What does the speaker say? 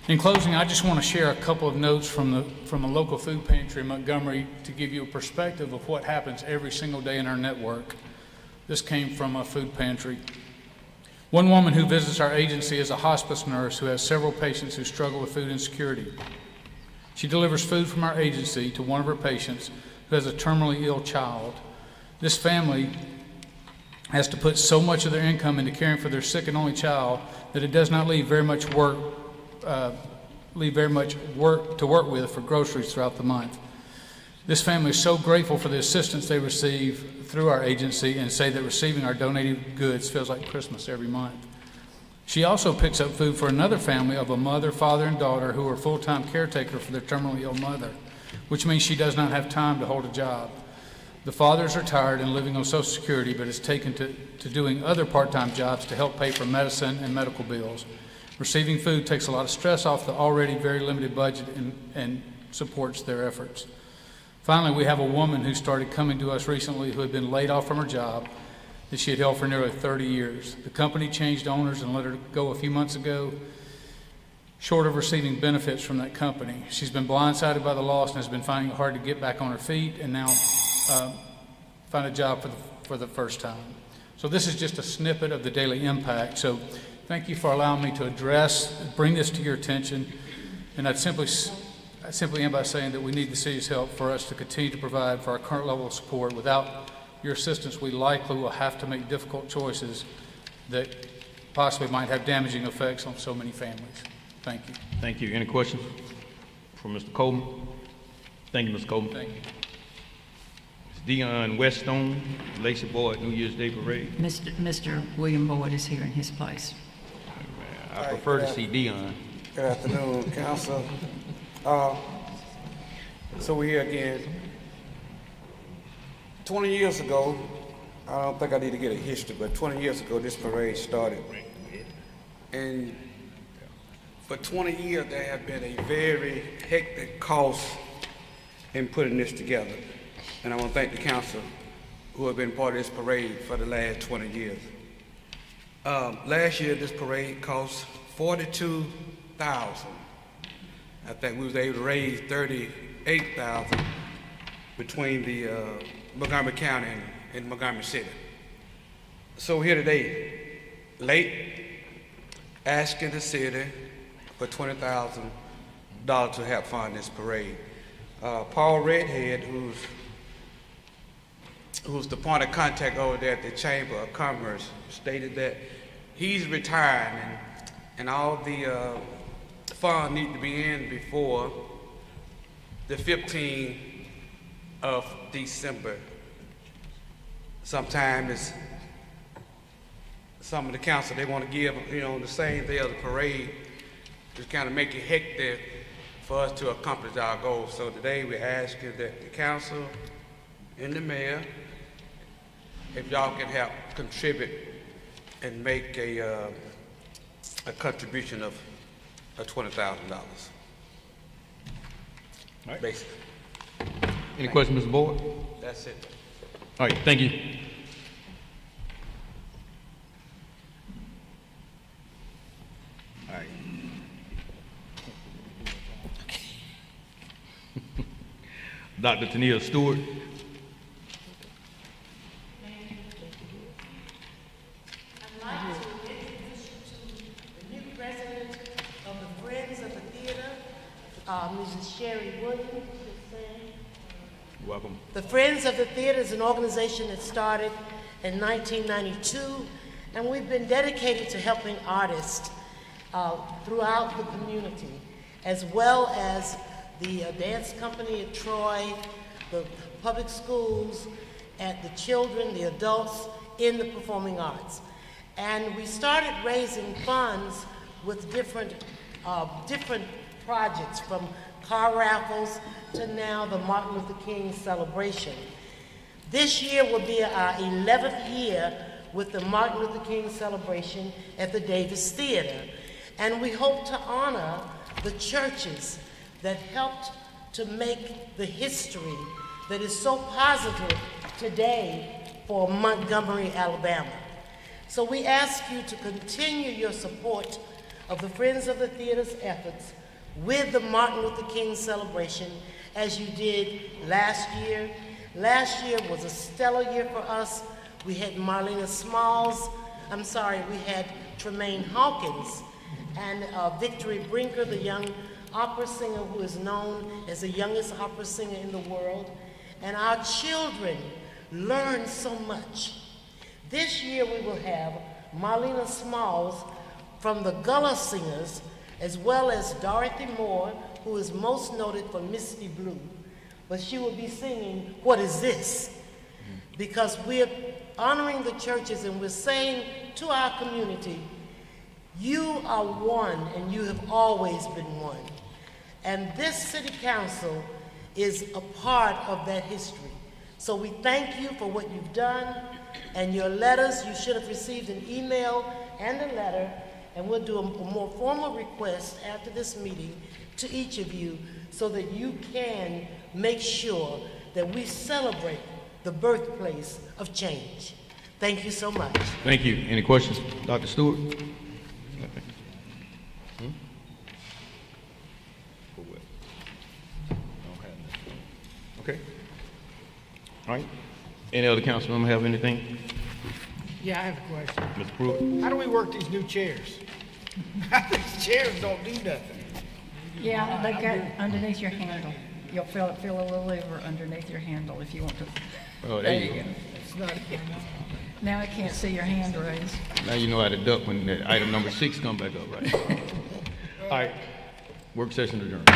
In closing, I just want to share a couple of notes from a local food pantry in Montgomery to give you a perspective of what happens every single day in our network. This came from a food pantry. One woman who visits our agency is a hospice nurse who has several patients who struggle with food insecurity. She delivers food from our agency to one of her patients who has a terminally ill child. This family has to put so much of their income into caring for their sick and only child that it does not leave very much work to work with for groceries throughout the month. This family is so grateful for the assistance they receive through our agency and say that receiving our donated goods feels like Christmas every month. She also picks up food for another family of a mother, father, and daughter who are full-time caretaker for their terminally ill mother, which means she does not have time to hold a job. The father is retired and living on Social Security, but is taken to doing other part-time jobs to help pay for medicine and medical bills. Receiving food takes a lot of stress off the already very limited budget and supports their efforts. Finally, we have a woman who started coming to us recently who had been laid off from her job that she had held for nearly 30 years. The company changed owners and let her go a few months ago, short of receiving benefits from that company. She's been blindsided by the loss and has been finding it hard to get back on her feet and now find a job for the first time. So this is just a snippet of the daily impact. So thank you for allowing me to bring this to your attention. And I simply end by saying that we need the city's help for us to continue to provide for our current level of support. Without your assistance, we likely will have to make difficult choices that possibly might have damaging effects on so many families. Thank you. Thank you. Any questions for Mr. Coleman? Thank you, Mr. Coleman. Thank you. Dion Weststone, Lacey Boyd, New Year's Day Parade. Mr. William Boyd is here in his place. I prefer to see Dion. Good afternoon, Council. So we're here again. 20 years ago, I don't think I need to get a history, but 20 years ago this parade started. And for 20 years there have been a very hectic cost in putting this together. And I want to thank the council who have been part of this parade for the last 20 years. Last year this parade cost $42,000. I think we was able to raise $38,000 between the Montgomery County and Montgomery City. So we're here today, late, asking the city for $20,000 to help fund this parade. Paul Redhead, who's the point of contact over there at the Chamber of Commerce, stated that he's retiring and all the funds need to be in before the 15th of December. Sometimes some of the council, they want to give, the same day of the parade, just kind of make it hectic for us to accomplish our goals. So today we're asking that the council and the mayor, if y'all can help contribute and make a contribution of $20,000. Right. Basically. Any questions, Mr. Boyd? That's it. All right, thank you. All right. Dr. Tania Stewart. I'd like to introduce you to the new president of the Friends of the Theater, Mrs. Sherry Williams. Welcome. The Friends of the Theater is an organization that started in 1992, and we've been dedicated to helping artists throughout the community, as well as the dance company at Troy, the public schools, and the children, the adults in the performing arts. And we started raising funds with different projects, from car raffles to now the Martin Luther King celebration. This year will be our 11th year with the Martin Luther King celebration at the Davis Theater. And we hope to honor the churches that helped to make the history that is so positive today for Montgomery, Alabama. So we ask you to continue your support of the Friends of the Theater's efforts with the Martin Luther King celebration as you did last year. Last year was a stellar year for us. We had Marlena Smalls, we had Tremaine Hawkins and Victory Brinker, the young opera singer who is known as the youngest opera singer in the world. And our children learned so much. This year we will have Marlena Smalls from the Gullah Singers, as well as Dorothy Moore, who is most noted for Misty Blue. But she will be singing What Is This? Because we're honoring the churches and we're saying to our community, you are one and you have always been one. And this city council is a part of that history. So we thank you for what you've done and your letters. You should have received an email and a letter, and we'll do a more formal request after this meeting to each of you so that you can make sure that we celebrate the birthplace of change. Thank you so much. Thank you. Any questions? Dr. Stewart? Okay. All right. Any other council member have anything? Yeah, I have a question. Mr. Pruitt? How do we work these new chairs? These chairs don't do nothing. Yeah, they got underneath your handle. You'll feel a little lever underneath your handle if you want to. Oh, there you go. It's not. Now I can't see your hand raised. Now you know how to duck when item number 6 come back up, right? All right. Work session adjourned.